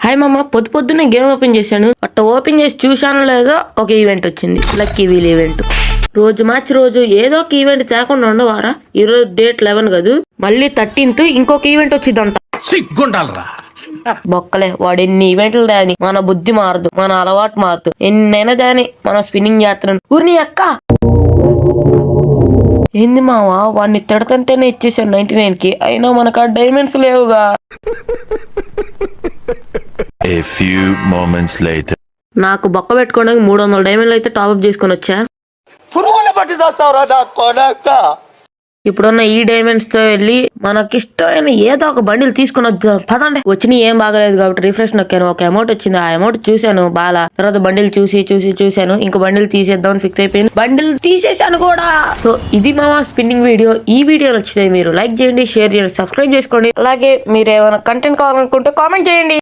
Hi మామ, పొద్దున్నే game open చేశాను. అట్ట ఓపెన్ చేసి చూశాను లేదో ఒక ఈవెంట్ వచ్చింది, లక్కీ వీల్ ఈవెంట్. రోజు మ్యాచ్ రోజు ఏదో ఒక ఈవెంట్ తేకుండా ఉండవారా? ఈరోజు డేట్ 11 కాదు, మళ్ళీ 13th ఇంకొక ఈవెంట్ వచ్చిందంట. బొక్కలే, వాడు ఎన్ని ఈవెంట్లు దాని మన బుద్ధి మారదు, మన అలవాటు మారదు. ఎన్నైనా దాని మనం స్పిన్నింగ్ చేస్తున్నాను. ఊరిని అక్క ఏంది మావా, వాడిని తిడతంటేనే ఇచ్చేసాను 99కి, అయినా మనకు ఆ డైమండ్స్ లేవుగా. A few moments later. నాకు బొక్క పెట్టుకోవడానికి 300 డైమండ్లు అయితే టాప్అప్ చేసుకొని వచ్చా. ఇప్పుడున్న ఈ డైమండ్స్ తో వెళ్ళి మనకిష్టమైన ఏదో ఒక బండిల్ తీసుకుని వద్దాం పదండి. వచ్చిన ఏం బాగలేదు కాబట్టి రిఫ్రెష్ నొక్కాను, ఒక అమౌంట్ వచ్చింది. ఆ అమౌంట్ చూశాను బాగా, తర్వాత బండిల్ చూసాను, ఇంకో బండిల్ తీసేద్దాం ఫిక్స్ అయిపోయింది, బండిల్ తీసేసాను కూడా. సో ఇది మా స్పిన్నింగ్ వీడియో. ఈ వీడియో నచ్చితే మీరు లైక్ చేయండి, షేర్ చేయండి, సబ్స్క్రైబ్ చేసుకోండి. అలాగే మీరు ఏమైనా కంటెంట్ కావాలనుకుంటే కామెంట్ చేయండి.